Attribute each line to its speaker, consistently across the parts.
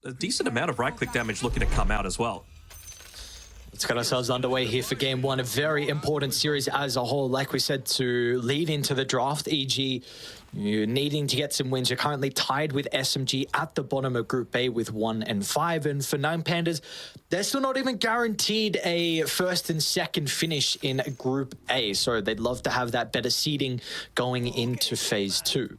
Speaker 1: a decent amount of right-click damage looking to come out as well.
Speaker 2: Let's get ourselves underway here for game one. A very important series as a whole. Like we said, to lead into the draft, EG, you're needing to get some wins. You're currently tied with SMG at the bottom of Group A with 1 and 5. And for 9 Pandas, they're still not even guaranteed a first and second finish in Group A. So they'd love to have that better seeding going into Phase 2.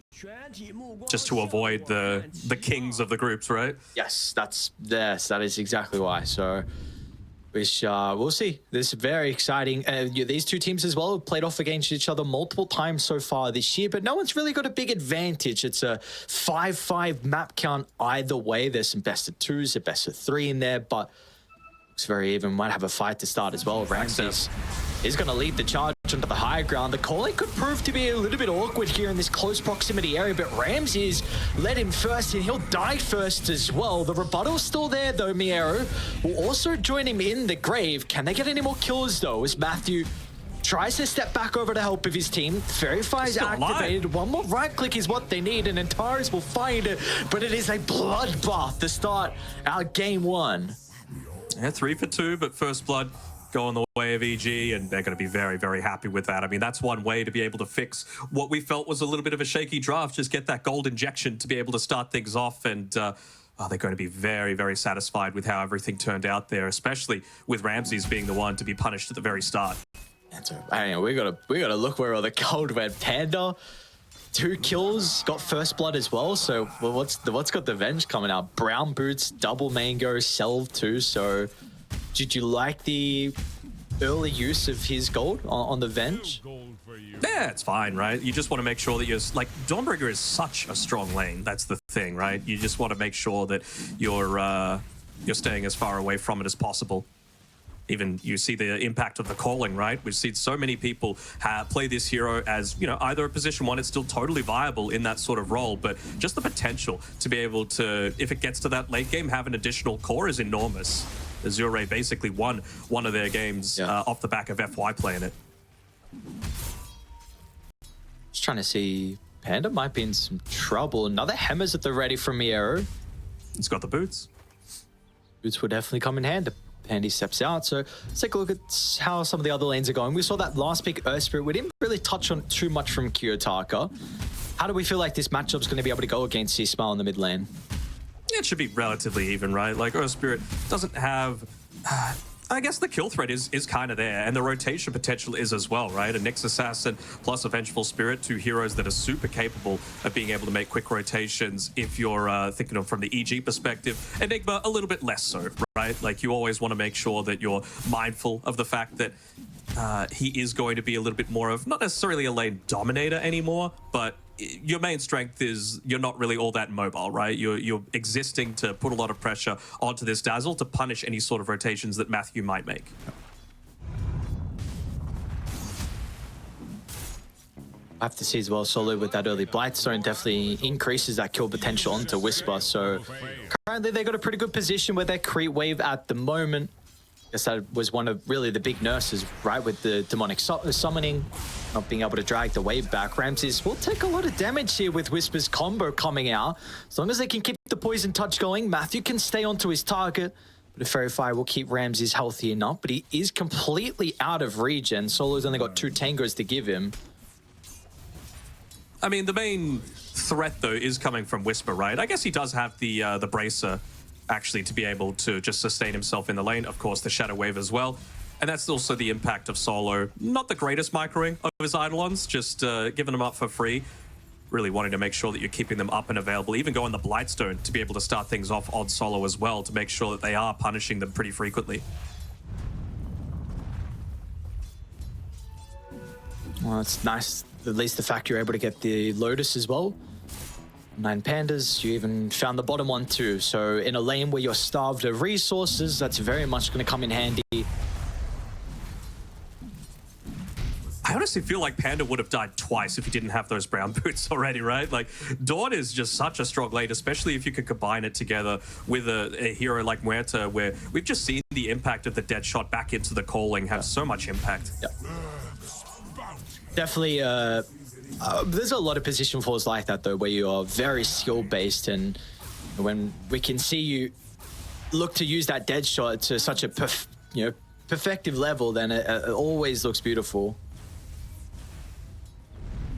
Speaker 1: Just to avoid the kings of the groups, right?
Speaker 2: Yes, that is exactly why. So which we'll see. This is very exciting. These two teams as well have played off against each other multiple times so far this year, but no one's really got a big advantage. It's a 5-5 map count either way. There's some best of 2s, a best of 3 in there, but looks very even. Might have a fight to start as well. Ramses is going to lead the charge onto the high ground. The calling could prove to be a little bit awkward here in this close proximity area, but Ramses led him first and he'll die first as well. The rebuttal's still there though. Miero will also join him in the grave. Can they get any more kills though, as Matthew tries to step back over to help of his team? Verify is activated. One more right click is what they need, and Antares will find it, but it is a bloodbath to start our game one.
Speaker 1: Yeah, 3 for 2, but first blood going the way of EG, and they're going to be very, very happy with that. I mean, that's one way to be able to fix what we felt was a little bit of a shaky draft. Just get that gold injection to be able to start things off, and they're going to be very, very satisfied with how everything turned out there, especially with Ramses being the one to be punished at the very start.
Speaker 2: And so, hang on, we gotta look where all the gold went. Panda, 2 kills, got first blood as well. So what's got the Venge coming out? Brown boots, double mango, Selv too. So did you like the early use of his gold on the Venge?
Speaker 1: Yeah, it's fine, right? You just want to make sure that you're like, Dawnbreaker is such a strong lane. That's the thing, right? You just want to make sure that you're staying as far away from it as possible. Even you see the impact of the calling, right? We've seen so many people play this hero as, you know, either a position 1, it's still totally viable in that sort of role, but just the potential to be able to, if it gets to that late game, have an additional core is enormous. Azure basically won one of their games off the back of FY playing it.
Speaker 2: Just trying to see, Panda might be in some trouble. Another Hammers at the ready from Miero.
Speaker 1: He's got the boots.
Speaker 2: Boots will definitely come in handy. Pandy steps out. So let's take a look at how some of the other lanes are going. We saw that last pick, Earth Spirit. We didn't really touch on too much from Kiyotaka. How do we feel like this matchup's going to be able to go against C-Smile in the mid lane?
Speaker 1: It should be relatively even, right? Like, Earth Spirit doesn't have... I guess the kill threat is kind of there, and the rotation potential is as well, right? A Nyx Assassin plus a Vengeful Spirit, 2 heroes that are super capable of being able to make quick rotations if you're thinking of from the EG perspective. Enigma, a little bit less so, right? Like, you always want to make sure that you're mindful of the fact that he is going to be a little bit more of, not necessarily a lane dominator anymore, but your main strength is you're not really all that mobile, right? You're existing to put a lot of pressure onto this Dazzle to punish any sort of rotations that Matthew might make.
Speaker 2: I have to see as well, Solo with that early Blightstone definitely increases that kill potential onto Whisper. So currently they got a pretty good position with their creep wave at the moment. I guess that was one of really the big nurses, right, with the demonic summoning, not being able to drag the wave back. Ramses will take a lot of damage here with Whisper's combo coming out. As long as they can keep the poison touch going, Matthew can stay onto his target. But if Verify will keep Ramses healthy enough, but he is completely out of regen. Solo's only got 2 tangos to give him.
Speaker 1: I mean, the main threat, though, is coming from Whisper, right? I guess he does have the Bracer, actually, to be able to just sustain himself in the lane. Of course, the Shadow Wave as well. And that's also the impact of Solo. Not the greatest microing of his Eidolons, just giving them up for free. Really wanting to make sure that you're keeping them up and available. Even going the Blightstone to be able to start things off on Solo as well, to make sure that they are punishing them pretty frequently.
Speaker 2: Well, it's nice, at least the fact you're able to get the Lotus as well. 9 Pandas, you even found the bottom one too. So in a lane where you're starved of resources, that's very much going to come in handy.
Speaker 1: I honestly feel like Panda would have died twice if he didn't have those brown boots already, right? Like, Dawn is just such a strong lane, especially if you could combine it together with a hero like Muerta, where we've just seen the impact of the dead shot back into the calling have so much impact.
Speaker 2: Yep. Definitely, there's a lot of position falls like that, though, where you are very skill-based and When we can see you look to use that dead shot to such a perfective level, then it always looks beautiful.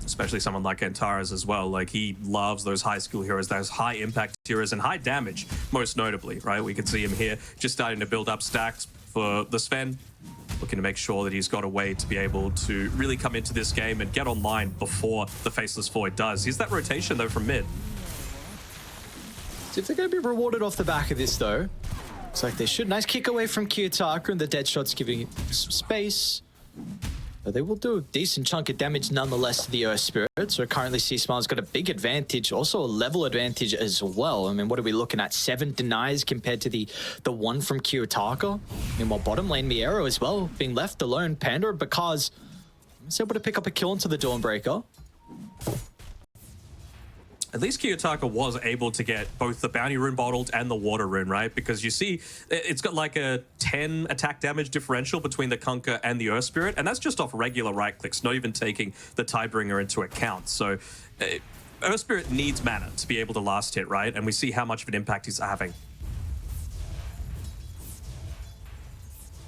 Speaker 1: Especially someone like Antares as well. Like, he loves those high skill heroes, those high impact heroes, and high damage, most notably, right? We can see him here just starting to build up stacks for the Sven, looking to make sure that he's got a way to be able to really come into this game and get online before the Faceless Void does. Here's that rotation, though, from mid.
Speaker 2: So if they're going to be rewarded off the back of this, though, looks like they should. Nice kick away from Kiyotaka, and the dead shot's giving it some space. But they will do a decent chunk of damage nonetheless to the Earth Spirit. So currently C-Smile's got a big advantage, also a level advantage as well. I mean, what are we looking at? 7 denies compared to the 1 from Kiyotaka. Meanwhile, bottom lane Miero as well, being left alone. Panda because he's able to pick up a kill into the Dawnbreaker.
Speaker 1: At least Kiyotaka was able to get both the bounty rune bottled and the water rune, right? Because you see, it's got like a 10 attack damage differential between the Kunkka and the Earth Spirit, and that's just off regular right clicks, not even taking the Tidebringer into account. So Earth Spirit needs mana to be able to last hit, right? And we see how much of an impact he's having.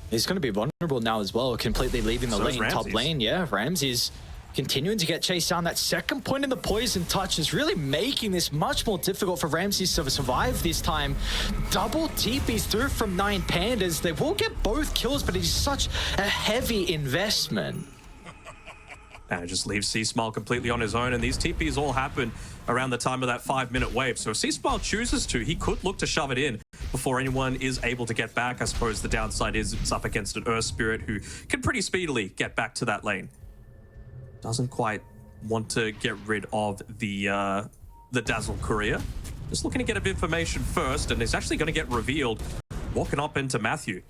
Speaker 2: He's going to be vulnerable now as well, completely leaving the lane, top lane. Yeah, Ramsey's continuing to get chased down. That second point in the poison touch is really making this much more difficult for Ramses to survive this time. Double TPs through from 9 Pandas. They will get both kills, but it is such a heavy investment.
Speaker 1: And it just leaves C-Smile completely on his own, and these TPs all happen around the time of that 5-minute wave. So if C-Smile chooses to, he could look to shove it in before anyone is able to get back. I suppose the downside is it's up against an Earth Spirit who can pretty speedily get back to that lane. Doesn't quite want to get rid of the Dazzle Courier. Just looking to get a bit of information first, and it's actually going to get revealed walking up into Matthew.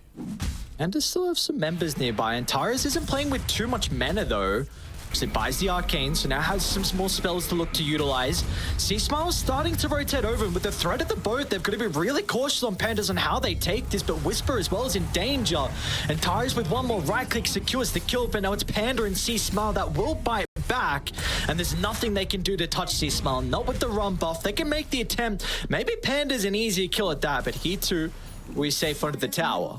Speaker 2: And to still have some members nearby. And Tyrus isn't playing with too much mana though, because it buys the Arcane, so now has some small spells to look to utilize. C-Smile's starting to rotate over, and with the threat of the boat, they've got to be really cautious on Pandas on how they take this, but Whisper as well is in danger. And Tyrus with one more right click secures the kill, but now it's Panda and C-Smile that will bite back, and there's nothing they can do to touch C-Smile, not with the run buff. They can make the attempt. Maybe Panda's an easier kill at that, but he too will be safe under the tower.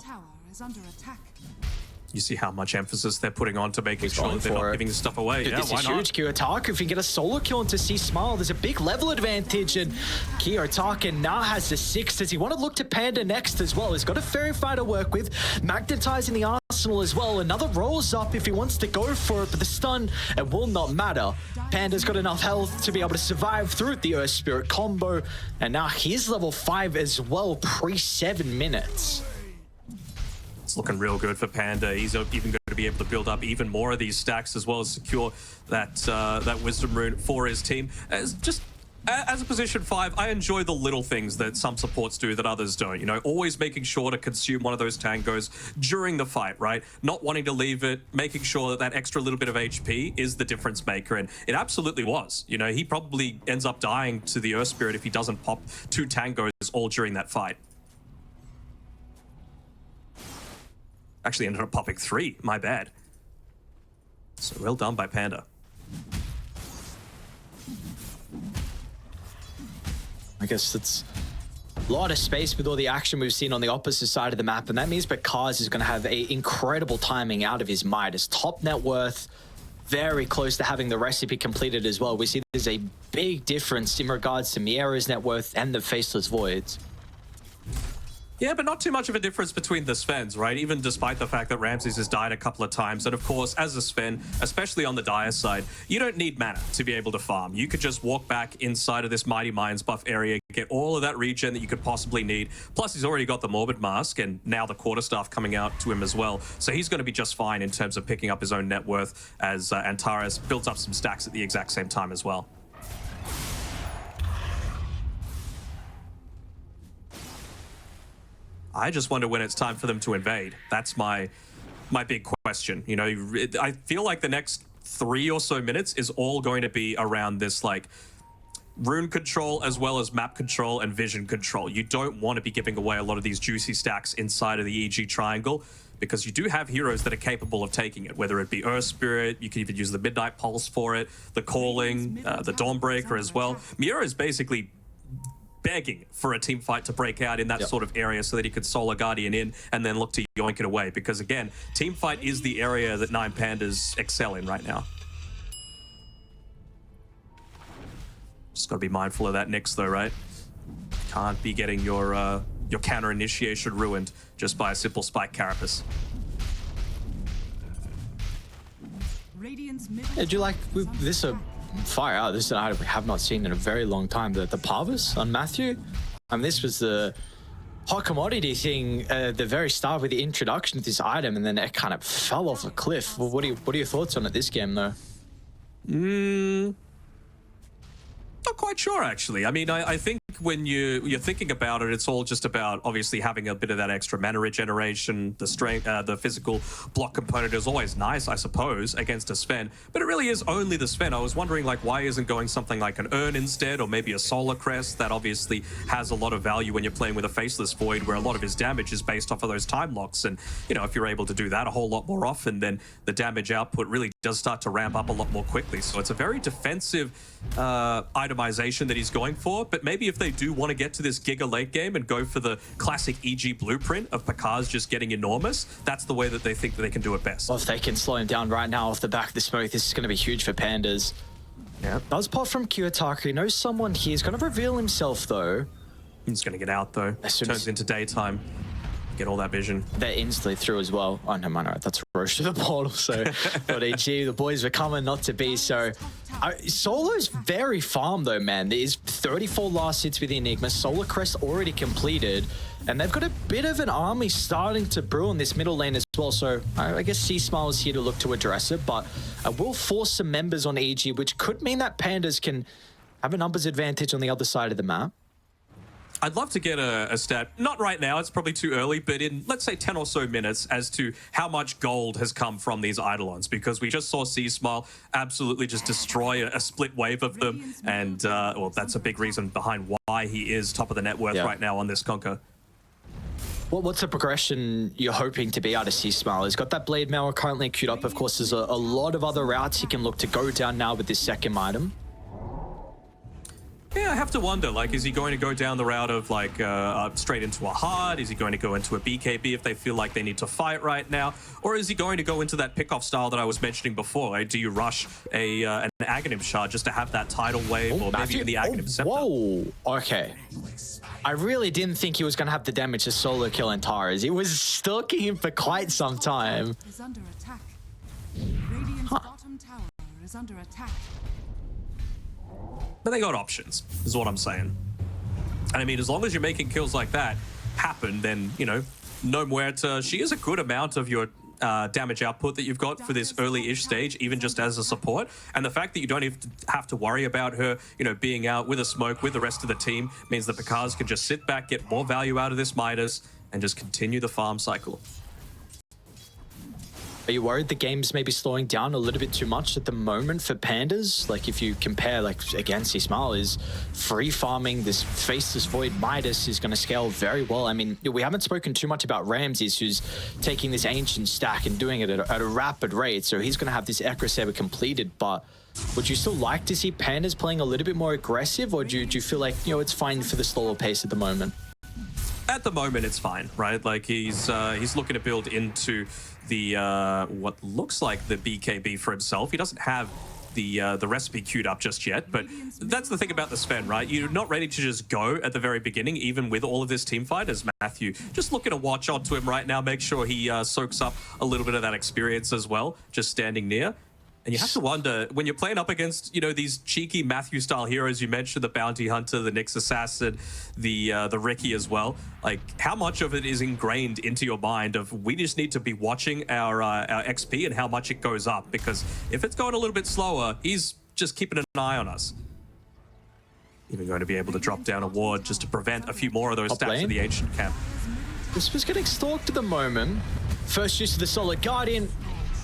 Speaker 1: You see how much emphasis they're putting on to making sure that they're not giving this stuff away.
Speaker 2: Dude,
Speaker 1: yeah,
Speaker 2: this
Speaker 1: why
Speaker 2: is
Speaker 1: not?
Speaker 2: huge. Kiyotaka, if you can get a solo kill into C-Smile, there's a big level advantage, and Kiyotaka now has the 6. Does he want to look to Panda next as well? He's got a Fairy Fire to work with, magnetizing the arsenal as well. Another rolls up if he wants to go for it, but the stun, it will not matter. Panda's got enough health to be able to survive through the Earth Spirit combo, and now he's level 5 as well, pre-7 minutes.
Speaker 1: It's looking real good for Panda. He's even going to be able to build up even more of these stacks as well as secure that Wisdom Rune for his team. As a position 5, I enjoy the little things that some supports do that others don't. You know, always making sure to consume one of those tangos during the fight, right? Not wanting to leave it, making sure that that extra little bit of HP is the difference maker. And it absolutely was. You know, he probably ends up dying to the Earth Spirit if he doesn't pop 2 tangos all during that fight. Actually ended up popping 3, my bad. So well done by Panda.
Speaker 2: I guess it's a lot of space with all the action we've seen on the opposite side of the map, and that means Bakaz is going to have a incredible timing out of his might. His top net worth very close to having the recipe completed as well. We see there's a big difference in regards to Miero's net worth and the Faceless Voids.
Speaker 1: Yeah, but not too much of a difference between the Svens, right? Even despite the fact that Ramses has died a couple of times. And of course, as a Sven, especially on the Dire side, you don't need mana to be able to farm. You could just walk back inside of this Mighty Mines buff area, get all of that regen that you could possibly need. Plus, he's already got the Morbid Mask and now the Quarterstaff coming out to him as well. So he's going to be just fine in terms of picking up his own net worth as Antares built up some stacks at the exact same time as well. I just wonder when it's time for them to invade. That's my big question. You know, I feel like the next 3 or so minutes is all going to be around this, like, rune control as well as map control and vision control. You don't want to be giving away a lot of these juicy stacks inside of the EG triangle, because you do have heroes that are capable of taking it, whether it be Earth Spirit, you can even use the Midnight Pulse for it, the Calling, the Dawnbreaker as well. Miero is basically begging for a team fight to break out in that sort of area so that he could Solar Guardian in and then look to yoink it away. Because again, team fight is the area that 9 Pandas excel in right now. Just got to be mindful of that Nyx though, right? Can't be getting your counter initiation ruined just by a simple Spike Carapace.
Speaker 2: Yeah, do you like this? Fire out. This is an item we have not seen in a very long time. The Parvis on Matthew. I mean, this was the hot commodity thing at the very start with the introduction of this item, and then it kind of fell off a cliff. Well, what are your thoughts on it this game, though?
Speaker 1: Not quite sure, actually. I mean, I think when you're thinking about it, it's all just about obviously having a bit of that extra mana regeneration. The strength, the physical block component is always nice, I suppose, against a Sven. But it really is only the Sven. I was wondering, like, why isn't going something like an Urn instead, or maybe a Solar Crest that obviously has a lot of value when you're playing with a Faceless Void, where a lot of his damage is based off of those time locks. And you know, if you're able to do that a whole lot more often, then the damage output really does start to ramp up a lot more quickly. So it's a very defensive itemization that he's going for. But maybe if they do want to get to this Giga late game and go for the classic EG blueprint of Pakaz just getting enormous, that's the way that they think that they can do it best.
Speaker 2: Well, if they can slow him down right now off the back of the smoke, this is going to be huge for Pandas.
Speaker 1: Yeah.
Speaker 2: Buzz pop from Kiyotaka. He knows someone here. He's going to reveal himself, though.
Speaker 1: He's going to get out, though. Turns into daytime. Get all that vision.
Speaker 2: They're instantly through as well. Oh, no, man, that's Roche to the portal. So, but EG, the boys were coming not to be. So, Solo's very farm, though, man. There's 34 last hits with the Enigma. Solar Crest already completed. And they've got a bit of an army starting to brew in this middle lane as well. So, I guess C-Smile is here to look to address it. But I will force some members on EG, which could mean that Pandas can have a numbers advantage on the other side of the map.
Speaker 1: I'd love to get a stat, not right now, it's probably too early, but in, let's say, 10 or so minutes as to how much gold has come from these Eidolons, because we just saw C-Smile absolutely just destroy a split wave of them, and, well, that's a big reason behind why he is top of the net worth right now on this Conquer.
Speaker 2: Well, what's the progression you're hoping to be out of C-Smile? He's got that Blade Mail currently queued up. Of course, there's a lot of other routes he can look to go down now with this second item.
Speaker 1: Yeah, I have to wonder, like, is he going to go down the route of, like, straight into a hard? Is he going to go into a BKB if they feel like they need to fight right now? Or is he going to go into that pick-off style that I was mentioning before? Like, do you rush an Aghanim shard just to have that tidal wave, or maybe the Aghanim Scepter?
Speaker 2: Whoa, okay. I really didn't think he was going to have the damage to solo kill Antares. It was stalking him for quite some time.
Speaker 3: Is under attack. Radiant's bottom tower is under attack.
Speaker 1: But they got options, is what I'm saying. And I mean, as long as you're making kills like that happen, then, you know, no muerta. She is a good amount of your damage output that you've got for this early-ish stage, even just as a support. And the fact that you don't even have to worry about her, you know, being out with a smoke with the rest of the team means that Pakaz can just sit back, get more value out of this Midas, and just continue the farm cycle.
Speaker 2: Are you worried the game's maybe slowing down a little bit too much at the moment for Pandas? Like, if you compare, like, again, C-Smile is free farming this Faceless Void Midas is going to scale very well. I mean, we haven't spoken too much about Ramses, who's taking this Ancient stack and doing it at a rapid rate. So he's going to have this Echo Saber completed. But would you still like to see Pandas playing a little bit more aggressive? Or do you feel like, you know, it's fine for the slower pace at the moment?
Speaker 1: At the moment, it's fine, right? Like, he's looking to build into the what looks like the BKB for himself. He doesn't have the recipe queued up just yet, but that's the thing about the Sven, right? You're not ready to just go at the very beginning, even with all of this team fight, as Matthew just looking to watch onto him right now, make sure he soaks up a little bit of that experience as well, just standing near. And you have to wonder, when you're playing up against, you know, these cheeky Matthew-style heroes, you mentioned the Bounty Hunter, the Nyx Assassin, the Ricky as well, like, how much of it is ingrained into your mind of, we just need to be watching our XP and how much it goes up? Because if it's going a little bit slower, he's just keeping an eye on us. Even going to be able to drop down a ward just to prevent a few more of those stacks of the Ancient camp.
Speaker 2: This was getting stalked at the moment. First use of the Solar Guardian.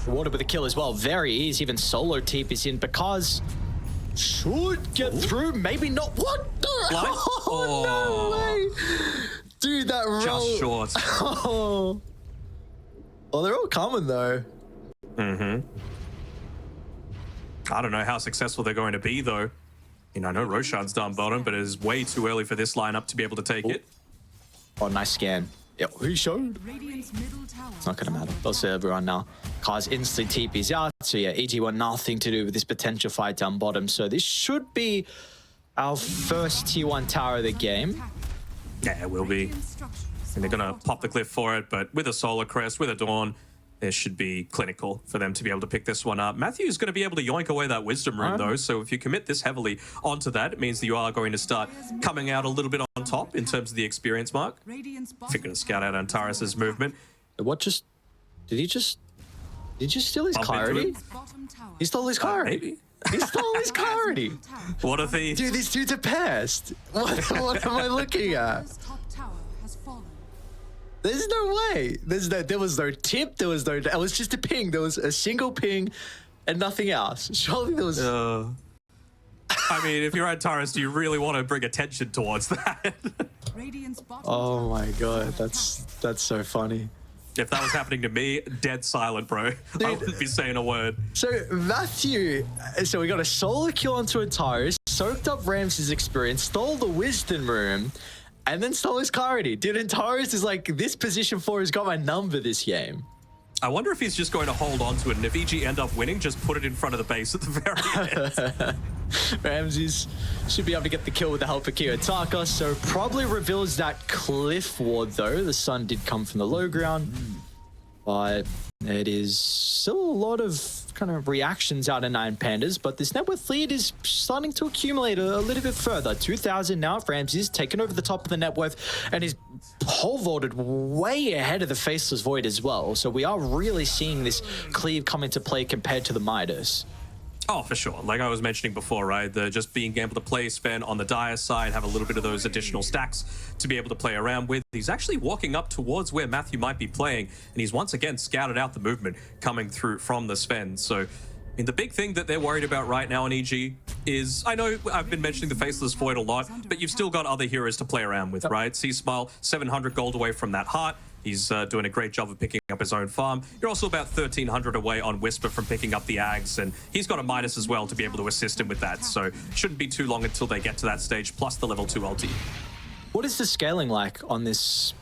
Speaker 2: Rewarded with a kill as well. Very easy. Even Solo Teep is in because should get through. Maybe not. What the? Oh, no way. Dude, that roll.
Speaker 1: Just short.
Speaker 2: Oh, they're all coming though.
Speaker 1: I don't know how successful they're going to be though. You know, I know Roshan's down bottom, but it is way too early for this lineup to be able to take it.
Speaker 2: Oh, nice scan. Yeah, who showed?
Speaker 3: Radiant's middle tower.
Speaker 2: It's not gonna matter. They'll see everyone now. Kaz instantly TP's out. So yeah, EG want nothing to do with this potential fight down bottom. So this should be our first T1 tower of the game.
Speaker 1: Yeah, it will be. And they're gonna pop the cliff for it, but with a Solar Crest, with a Dawn, it should be clinical for them to be able to pick this one up. Matthew's going to be able to yoink away that Wisdom Rune, though, so if you commit this heavily onto that, it means that you are going to start coming out a little bit on top in terms of the experience mark. If you're going to scout out Antares' movement.
Speaker 2: What just... Did he just steal his clarity? He stole his clarity.
Speaker 1: Maybe.
Speaker 2: He stole his clarity.
Speaker 1: What a thief.
Speaker 2: Dude, these dudes are past. What am I looking at? There's no way. There was no tip. There was no... It was just a ping. There was a single ping and nothing else. Surely there was...
Speaker 1: I mean, if you're Antares, do you really want to bring attention towards that?
Speaker 2: Oh my god, that's so funny.
Speaker 1: If that was happening to me, dead silent, bro.
Speaker 2: Dude,
Speaker 1: I wouldn't be saying a word.
Speaker 2: So Matthew, so we got a solo kill onto Antares, soaked up Ramses' experience, stole the Wisdom Room, and then stole his clarity. Dude, Antares is like, this position 4 has got my number this game.
Speaker 1: I wonder if he's just going to hold on to it, and if EG end up winning, just put it in front of the base at the very end.
Speaker 2: Ramses should be able to get the kill with the help of Kiyotaka, so probably reveals that cliff ward though. The sun did come from the low ground, but it is still a lot of kind of reactions out of 9 Pandas, but this net worth lead is starting to accumulate a little bit further. 2,000 now. Ramses taken over the top of the net worth and is pole vaulted way ahead of the Faceless Void as well. So we are really seeing this cleave come into play compared to the Midas.
Speaker 1: Oh, for sure. Like I was mentioning before, right? Just being able to play Sven on the Dire side, have a little bit of those additional stacks to be able to play around with. He's actually walking up towards where Matthew might be playing, and he's once again scouted out the movement coming through from the Sven. So, I mean, the big thing that they're worried about right now in EG is, I know I've been mentioning the Faceless Void a lot, but you've still got other heroes to play around with, right? C-Smile, 700 gold away from that heart. He's doing a great job of picking up his own farm. You're also about 1,300 away on Whisper from picking up the Ags, and he's got a Midas as well to be able to assist him with that. So shouldn't be too long until they get to that stage, plus the level 2 ulti.
Speaker 2: What is the scaling like on this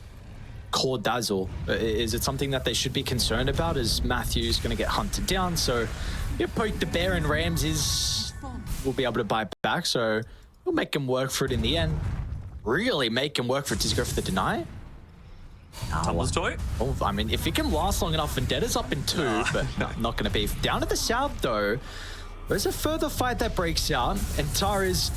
Speaker 2: core Dazzle? Is it something that they should be concerned about as Matthew's going to get hunted down? So you poke the bear and Ramses will be able to buy back, so we'll make him work for it in the end. Really make him work for it. Does he go for the deny?
Speaker 1: Tumbler's toy?
Speaker 2: Oh, I mean, if he can last long enough, Vendetta's up in 2, but no, not going to be. Down to the south, though, there's a further fight that breaks out, and Tara's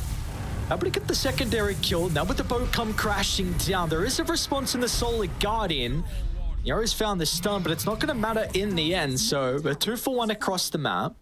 Speaker 2: able to get the secondary kill. Now with the boat come crashing down, there is a response in the Solar Guardian. Yaro's found the stun, but it's not going to matter in the end, so a 2-for-1 across the map.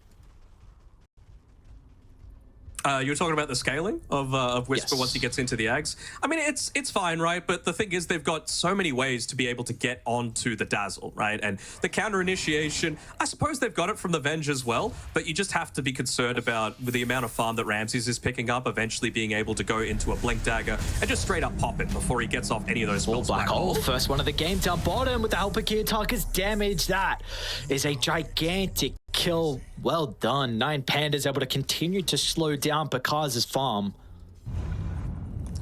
Speaker 1: You were talking about the scaling of Whisper once he gets into the Ags. I mean, it's fine, right? But the thing is, they've got so many ways to be able to get onto the Dazzle, right? And the counter initiation, I suppose they've got it from the Venge as well, but you just have to be concerned about with the amount of farm that Ramses is picking up, eventually being able to go into a Blink Dagger and just straight up pop it before he gets off any of those spells.
Speaker 2: Black hole, first one of the game down bottom with the help of Kiyotaka's damage. That is a gigantic kill. Well done. 9 Pandas able to continue to slow down Pakaz's farm.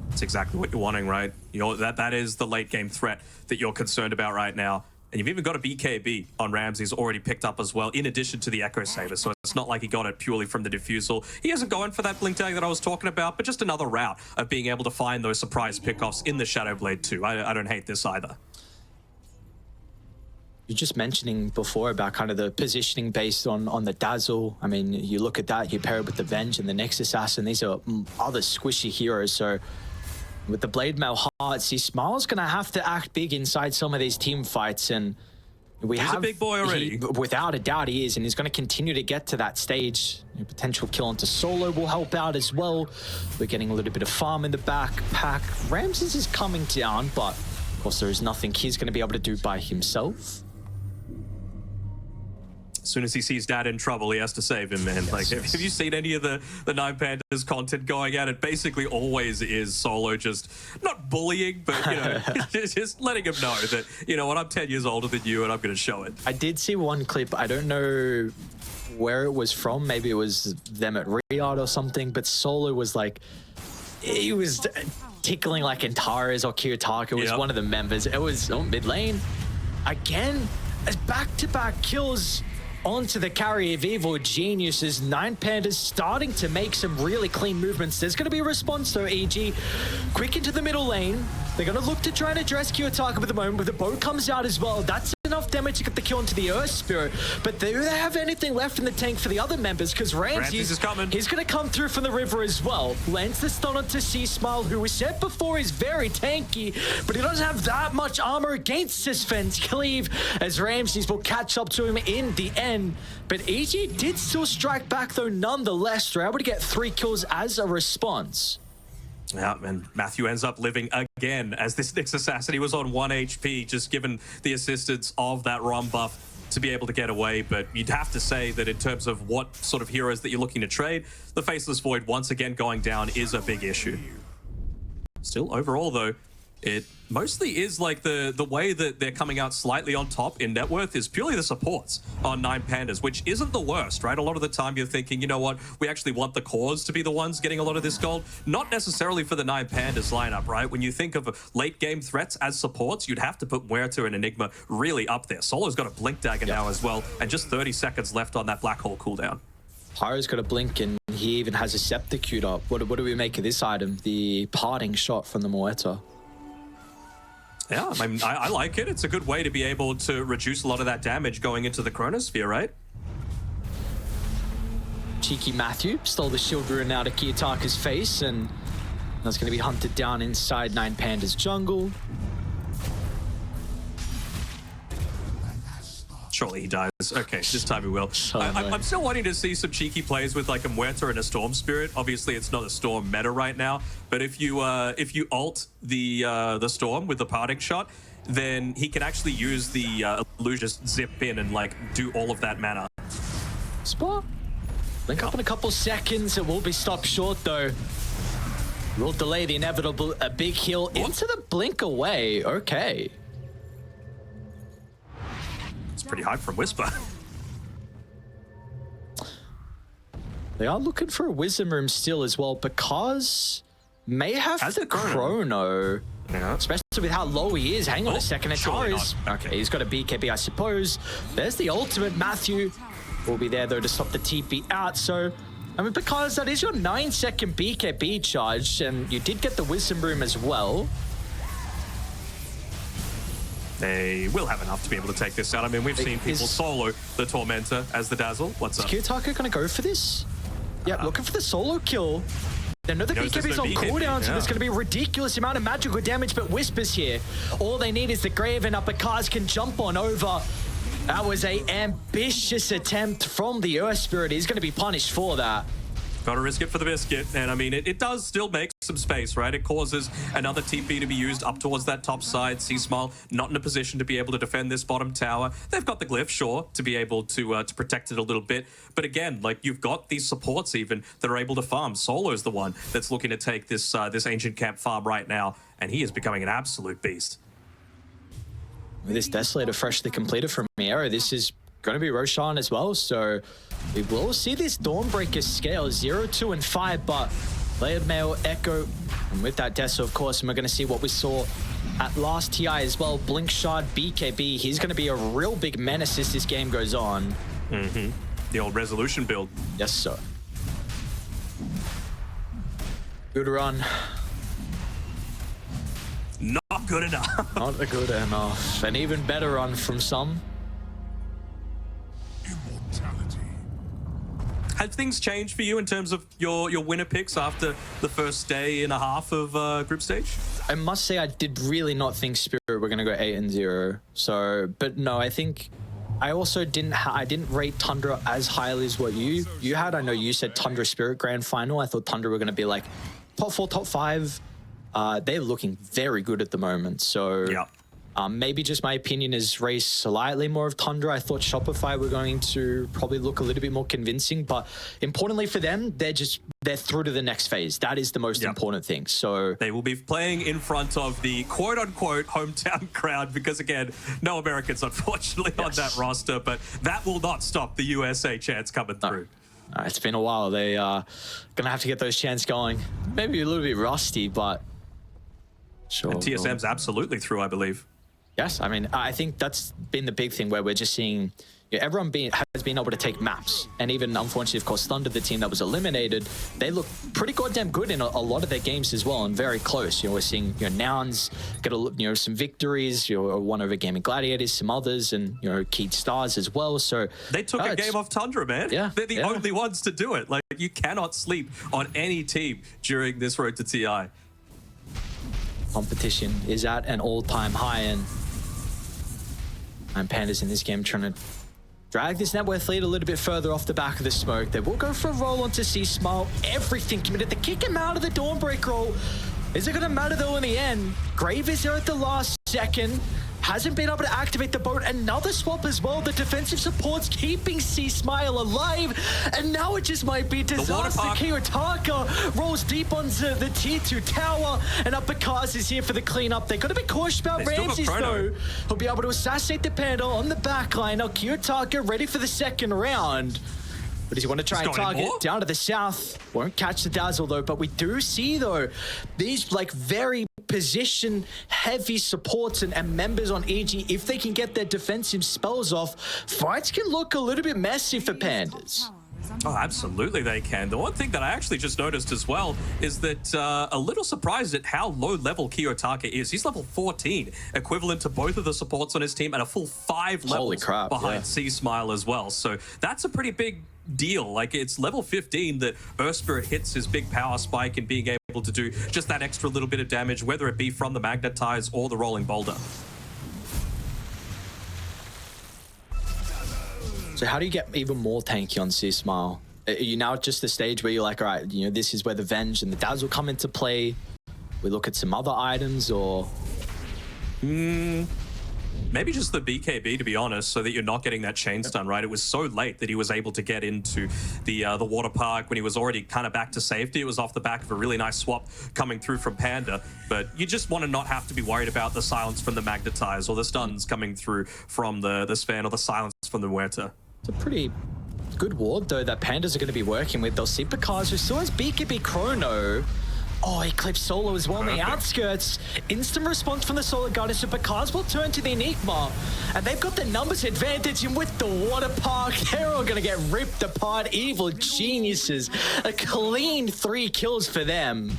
Speaker 1: That's exactly what you're wanting, right? That is the late game threat that you're concerned about right now. And you've even got a BKB on Ramses already picked up as well, in addition to the Echo Saber. So it's not like he got it purely from the Diffusal. He hasn't gone for that Blink Tag that I was talking about, but just another route of being able to find those surprise pickoffs in the Shadow Blade too. I don't hate this either.
Speaker 2: You're just mentioning before about kind of the positioning based on the Dazzle. I mean, you look at that, you pair it with the Venge and the Next Assassin. These are other squishy heroes. So with the Blade Mail Heart, see, Smile's going to have to act big inside some of these team fights. And he's a
Speaker 1: big boy already.
Speaker 2: Without a doubt he is, and he's going to continue to get to that stage. A potential kill onto Solo will help out as well. We're getting a little bit of farm in the backpack. Ramses is coming down, but of course there is nothing he's going to be able to do by himself.
Speaker 1: As soon as he sees Dad in trouble, he has to save him, man. Like, have you seen any of the 9 Pandas content going out? It basically always is Solo just, not bullying, but, you know, just letting him know that, you know what, I'm 10 years older than you and I'm going to show it.
Speaker 2: I did see one clip. I don't know where it was from. Maybe it was them at Riyadh or something, but Solo was like, he was tickling like Antares or Kiyotaka was one of the members. It was mid lane. Again, as back-to-back kills onto the carry of Evil Geniuses. 9 Pandas starting to make some really clean movements. There's going to be a response though, EG. Quick into the middle lane. They're going to look to try and address Kiyotaka at the moment, but the bow comes out as well. That's enough damage to get the kill into the Earth Spirit. But do they have anything left in the tank for the other members? Because Ramses
Speaker 1: is coming.
Speaker 2: He's going to come through from the river as well. Lands the stun onto C-Smile, who we said before is very tanky, but he doesn't have that much armor against Sisfen's cleave, as Ramses will catch up to him in the end. But EG did still strike back though nonetheless. They're able to get 3 kills as a response.
Speaker 1: Yeah, and Matthew ends up living again as this Nyx Assassin. He was on 1 HP, just given the assistance of that ROM buff to be able to get away. But you'd have to say that in terms of what sort of heroes that you're looking to trade, the Faceless Void once again going down is a big issue. Still, overall though, it mostly is like the way that they're coming out slightly on top in net worth is purely the supports on 9 Pandas, which isn't the worst, right? A lot of the time you're thinking, you know what, we actually want the cores to be the ones getting a lot of this gold. Not necessarily for the 9 Pandas lineup, right? When you think of late game threats as supports, you'd have to put Muerta and Enigma really up there. Solo's got a Blink Dagger now as well, and just 30 seconds left on that Black Hole cooldown.
Speaker 2: Pyro's got a blink, and he even has a Scepter queued up. What do we make of this item? The parting shot from the Muerta.
Speaker 1: Yeah, I mean, I like it. It's a good way to be able to reduce a lot of that damage going into the Chronosphere, right?
Speaker 2: Cheeky Matthew stole the shield rune out of Kiyotaka's face, and that's going to be hunted down inside 9 Pandas jungle.
Speaker 1: Surely he dies. Okay, this time he will. I'm still wanting to see some cheeky plays with like a Muerta and a Storm Spirit. Obviously, it's not a Storm meta right now, but if you ult the Storm with the parting shot, then he can actually use the illusion, just zip in and like do all of that mana.
Speaker 2: Spot. Link up in a couple seconds. It will be stopped short though. Will delay the inevitable. A big heal into the blink away. Okay.
Speaker 1: Pretty hype from Whisper.
Speaker 2: They are looking for a Wisdom Room still as well, because may have the Chrono.
Speaker 1: Yeah.
Speaker 2: Especially with how low he is. Hang on a second. Antares.
Speaker 1: Okay.
Speaker 2: He's got a BKB, I suppose. There's the ultimate. Matthew will be there though to stop the TP out. So, I mean, because that is your 9-second BKB charge, and you did get the Wisdom Room as well.
Speaker 1: They will have enough to be able to take this out. I mean, we've seen people solo the Tormentor as the Dazzle. What's up?
Speaker 2: Is Kiyotaka going to go for this? Yeah, looking for the solo kill. They know the BKB's on cooldown, so there's going to be a ridiculous amount of magical damage, but Whisper's here. All they need is the Graven up, but Kaz can jump on over. That was a ambitious attempt from the Earth Spirit. He's going to be punished for that.
Speaker 1: Gotta risk it for the biscuit. And I mean, it does still make some space, right? It causes another TP to be used up towards that top side. C-Smile not in a position to be able to defend this bottom tower. They've got the glyph, sure, to be able to protect it a little bit. But again, like, you've got these supports even that are able to farm. Solo's the one that's looking to take this this ancient camp farm right now, and he is becoming an absolute beast.
Speaker 2: With this Desolator freshly completed from Miero, this is going to be Roshan as well, so we will see this Dawnbreaker scale 0, 2, and 5, but Layered Mail, Echo, and with that Deso, of course, and we're going to see what we saw at last TI as well. Blink Shard, BKB, he's going to be a real big menace as this game goes on.
Speaker 1: The old resolution build.
Speaker 2: Yes, sir. Good run.
Speaker 1: Not good enough.
Speaker 2: Not good enough. An even better run from some.
Speaker 1: Have things changed for you in terms of your winner picks after the first day and a half of group stage?
Speaker 2: I must say I did really not think Spirit were going to go 8-0. So, but no, I think I also didn't rate Tundra as highly as what you had. I know you said Tundra Spirit Grand Final. I thought Tundra were going to be like top 4, top 5. They're looking very good at the moment. So
Speaker 1: yeah.
Speaker 2: Maybe just my opinion is raised slightly more of Tundra. I thought Shopify were going to probably look a little bit more convincing, but importantly for them, they're through to the next phase. That is the most important thing. So
Speaker 1: they will be playing in front of the quote-unquote hometown crowd because, again, no Americans, unfortunately, on that roster, but that will not stop the USA chants coming through.
Speaker 2: It's been a while. They are going to have to get those chants going. Maybe a little bit rusty, but sure.
Speaker 1: And TSM's absolutely through, I believe.
Speaker 2: Yes, I mean, I think that's been the big thing where we're just seeing everyone has been able to take maps. And even, unfortunately, of course, Thunder, the team that was eliminated, they look pretty goddamn good in a lot of their games as well and very close. We're seeing, Nouns get some victories, one over Gaming Gladiators, some others, and, Keyed Stars as well. So
Speaker 1: they took a game off Tundra, man.
Speaker 2: Yeah,
Speaker 1: they're the only ones to do it. Like, you cannot sleep on any team during this road to TI.
Speaker 2: Competition is at an all-time high, and Pandas in this game trying to drag this net worth lead a little bit further off the back of the smoke. They will go for a roll onto C-Smile. Everything committed. They kick him out of the Dawnbreak roll. Is it going to matter though in the end? Grave is there at the last second. Hasn't been able to activate the boat. Another swap as well. The defensive support's keeping C-Smile alive. And now it just might be disaster. Kiyotaka rolls deep onto the tier 2 tower. And Uppercars is here for the cleanup. They've got to be cautious about Ramses though. He'll be able to assassinate the Panda on the back line. Now Kiyotaka ready for the second round. But does he want to try and target down to the south? Won't catch the dazzle though, but we do see though, these very position heavy supports and members on EG, if they can get their defensive spells off, fights can look a little bit messy for Pandas.
Speaker 1: Oh, absolutely they can. The one thing that I actually just noticed as well is that a little surprised at how low level Kiyotaka is. He's level 14, equivalent to both of the supports on his team and a full 5 levels behind C-Smile as well. So that's a pretty big deal. Like, it's level 15 that Earth Spirit hits his big power spike and being able to do just that extra little bit of damage, whether it be from the Magnetize or the Rolling Boulder.
Speaker 2: So how do you get even more tanky on C-Smile? Are you now at just the stage where you're like, all right, this is where the Venge and the Dazzle come into play? We look at some other items, or?
Speaker 1: Maybe just the BKB, to be honest, so that you're not getting that chain stun, right? It was so late that he was able to get into the water park when he was already kind of back to safety. It was off the back of a really nice swap coming through from Panda, but you just want to not have to be worried about the silence from the Magnetize or the stuns coming through from the Sven or the silence from the Muerta.
Speaker 2: It's a pretty good ward, though, that Pandas are going to be working with. They'll see Picard, who still has BKB Chrono. Oh, he clips Solo as well on the outskirts. Instant response from the Solar Goddess, so Picard will turn to the Enigma. And they've got the numbers advantage, and with the water park, they're all going to get ripped apart. Evil geniuses. A clean 3 kills for them.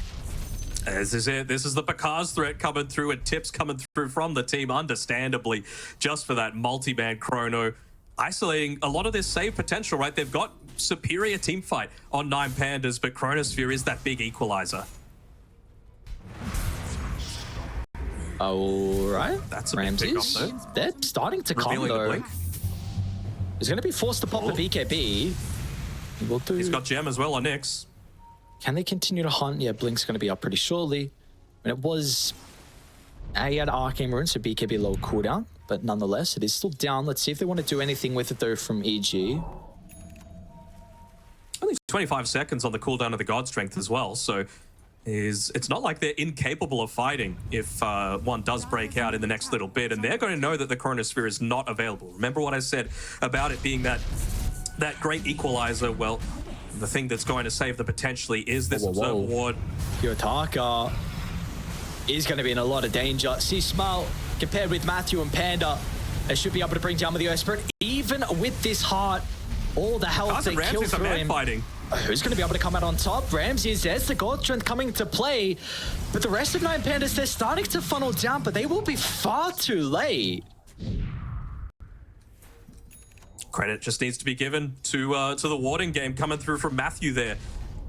Speaker 1: This is it. This is the Picard's threat coming through, and tips coming through from the team, understandably, just for that multi-man Chrono. Isolating a lot of this save potential, right? They've got superior team fight on 9 Pandas, but Chronosphere is that big equalizer.
Speaker 2: All right.
Speaker 1: That's a big pick off though.
Speaker 2: They're starting to come though. He's going to be forced to pop the BKB.
Speaker 1: He's got Gem as well on Nyx.
Speaker 2: Can they continue to hunt? Yeah, Blink's going to be up pretty shortly. And it was... he had Arcane Rune, so BKB low cooldown. But nonetheless, it is still down. Let's see if they want to do anything with it though from EG.
Speaker 1: Only 25 seconds on the cooldown of the God Strength as well, so it's not like they're incapable of fighting if one does break out in the next little bit, and they're going to know that the Chronosphere is not available. Remember what I said about it being that great equalizer? Well, the thing that's going to save them potentially is this Observer Ward.
Speaker 2: Kiyotaka is going to be in a lot of danger. C-Smile, compared with Matthew and Panda, they should be able to bring down with the Earth Spirit. Even with this heart, all the health they kill through him.
Speaker 1: Fighting.
Speaker 2: Who's going to be able to come out on top? Ramses, there's the God Strength coming to play. But the rest of 9 Pandas, they're starting to funnel down, but they will be far too late.
Speaker 1: Credit just needs to be given to the warding game coming through from Matthew there.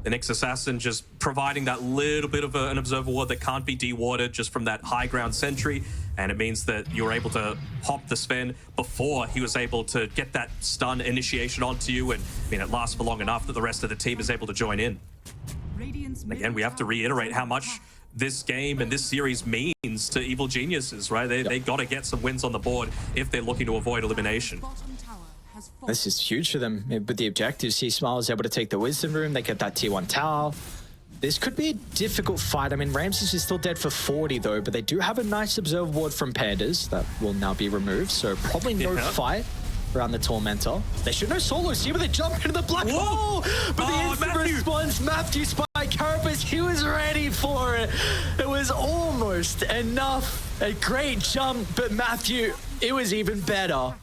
Speaker 1: The Nyx Assassin just providing that little bit of an observer ward that can't be de-warded just from that high ground sentry. And it means that you're able to hop the Sven before he was able to get that stun initiation onto you. And I mean, it lasts for long enough that the rest of the team is able to join in. Again, we have to reiterate how much this game and this series means to Evil Geniuses, right? They got to get some wins on the board if they're looking to avoid elimination.
Speaker 3: Bottom tower has fallen.
Speaker 2: This is huge for them. With the objectives, C-Smile is able to take the Wisdom Room. They get that T1 tower. This could be a difficult fight. I mean, Ramses is still dead for 40 though, but they do have a nice observer ward from Pandas that will now be removed. So probably no fight around the Tormentor. They should know solo. See where they jump into the black hole. But the instant response, Matthew Spy Carapace, he was ready for it. It was almost enough. A great jump, but Matthew, it was even better.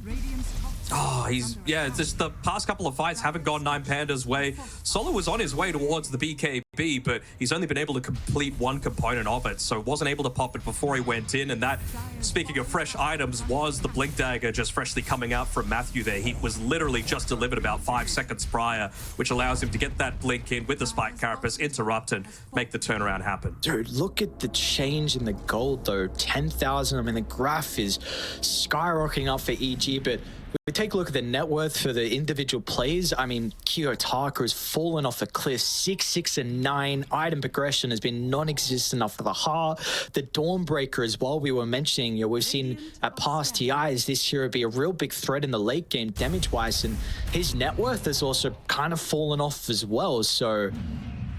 Speaker 3: Radiant's top
Speaker 1: Oh, just the past couple of fights haven't gone 9Panda's way. Solo was on his way towards the BKB, but he's only been able to complete one component of it, so wasn't able to pop it before he went in. And that, speaking of fresh items, was the Blink Dagger just freshly coming out from Matthew there. He was literally just delivered about 5 seconds prior, which allows him to get that Blink in with the Spike Carapace, interrupt, and make the turnaround happen.
Speaker 2: Dude, look at the change in the gold though. 10,000. I mean, the graph is skyrocketing up for EG, but we take a look at the net worth for the individual plays. I mean, Kiyotaka has fallen off a cliff, 6, 6, and 9. Item progression has been non-existent after the heart. The Dawnbreaker as well, we were mentioning, we've seen at past TIs this year be a real big threat in the late game damage-wise, and his net worth has also kind of fallen off as well. So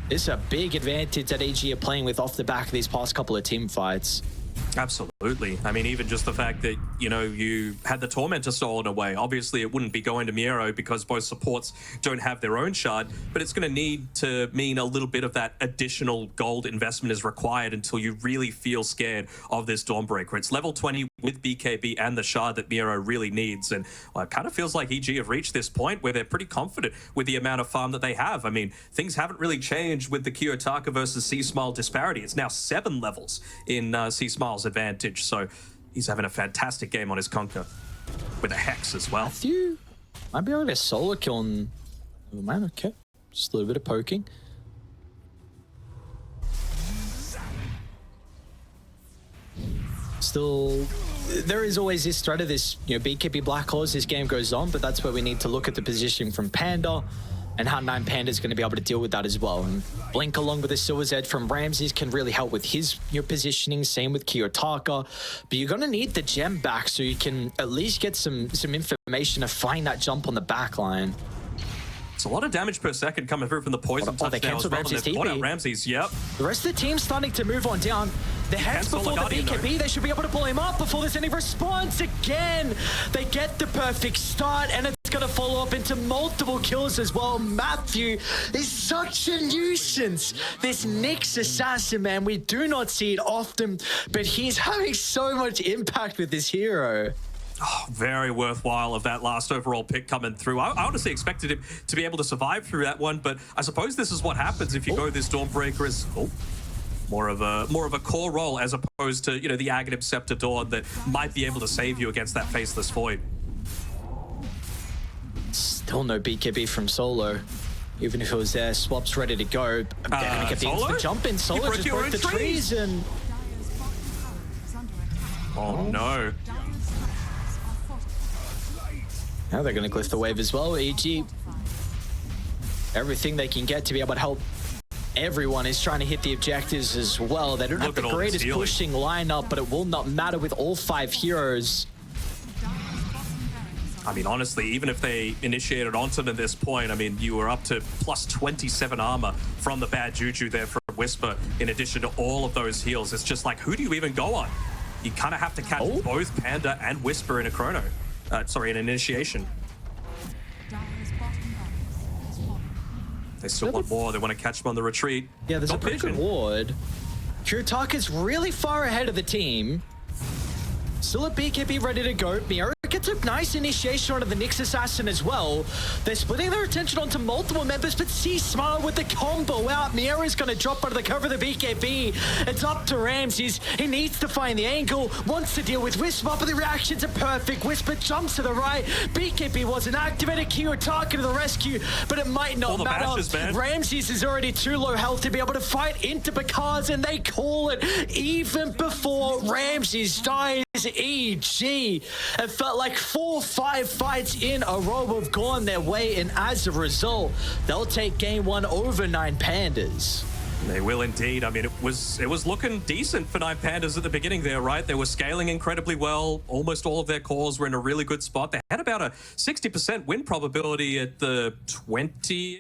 Speaker 2: it's a big advantage that EG are playing with off the back of these past couple of team fights.
Speaker 1: Absolutely. I mean, even just the fact that, you had the Tormentor stolen away. Obviously, it wouldn't be going to Miero because both supports don't have their own shard, but it's going to need to mean a little bit of that additional gold investment is required until you really feel scared of this Dawnbreaker. It's level 20 with BKB and the shard that Miero really needs, and it kind of feels like EG have reached this point where they're pretty confident with the amount of farm that they have. I mean, things haven't really changed with the Kiyotaka versus C-Smile disparity. It's now 7 levels in C-Smile's advantage, so he's having a fantastic game on his Conquer with a Hex as well.
Speaker 2: Matthew might be able to solo kill on the man. Okay, just a little bit of poking. Still, there is always this threat of this, BKB Black Claws. This game goes on, but that's where we need to look at the positioning from Panda and how 9Panda is going to be able to deal with that as well. And Blink along with the Silver's Edge from Ramses can really help with his positioning. Same with Kiyotaka. But you're going to need the gem back so you can at least get some information to find that jump on the back line.
Speaker 1: It's a lot of damage per second coming through from the poison touch
Speaker 2: they
Speaker 1: now as
Speaker 2: cancelled
Speaker 1: well.
Speaker 2: Ramses'
Speaker 1: They've caught out
Speaker 2: TP.
Speaker 1: Ramses, yep.
Speaker 2: The rest of the team's starting to move on down. The Hex
Speaker 1: cancel
Speaker 2: before the
Speaker 1: Guardian,
Speaker 2: BKB,
Speaker 1: though.
Speaker 2: they should be able to pull him up before there's any response again. They get the perfect start, and it's going to follow up into multiple kills as well. Matthew is such a nuisance. This Nyx assassin, man, we do not see it often, but he's having so much impact with this hero.
Speaker 1: Oh, very worthwhile of that last overall pick coming through. I honestly expected him to be able to survive through that one, but I suppose this is what happens if you go this Dawnbreaker as more of a core role as opposed to the Aghanim Scepter Dawn that might be able to save you against that Faceless Void.
Speaker 2: Still no BKB from Solo. Even if it was there, Swap's ready to go. They're going to get the instant jump in. Solo just broke the trees and...
Speaker 3: Dire's bottom tower is under attack.
Speaker 1: Oh no.
Speaker 3: Dire's structures are fortified.
Speaker 2: Now they're going to glyph the wave as well. EG, everything they can get to be able to help everyone is trying to hit the objectives as well. They don't have the greatest pushing lineup, but it will not matter with all 5 heroes.
Speaker 1: I mean, honestly, even if they initiated onto them at this point, I mean, you were up to plus 27 armor from the bad juju there from Whisper, in addition to all of those heals. It's just like, who do you even go on? You kind of have to catch both Panda and Whisper in a chrono. Sorry, in an initiation.
Speaker 3: Dire's bottom barracks has fallen.
Speaker 1: They still want more. They want to catch them on the retreat.
Speaker 2: Yeah, there's a pretty good ward. Kiyotaka's really far ahead of the team. Still a BKB ready to go. Miero gets a nice initiation onto the Nyx Assassin as well. They're splitting their attention onto multiple members, but C-Smile with the combo out. Miero's going to drop under the cover of the BKB. It's up to Ramses. He needs to find the angle, wants to deal with Whisper, but the reactions are perfect. Whisper jumps to the right. BKB wasn't activated. Kiyotaka to the rescue, but it might not matter.
Speaker 1: Bashes,
Speaker 2: Ramses is already too low health to be able to fight into Bakaz, and they call it even before Ramses dies. EG. It felt like 4 or 5 fights in a row have gone their way, and as a result, they'll take game 1 over 9Pandas.
Speaker 1: They will indeed. I mean, it was looking decent for Nine Pandas at the beginning there, right? They were scaling incredibly well. Almost all of their cores were in a really good spot. They had about a 60% win probability at the 20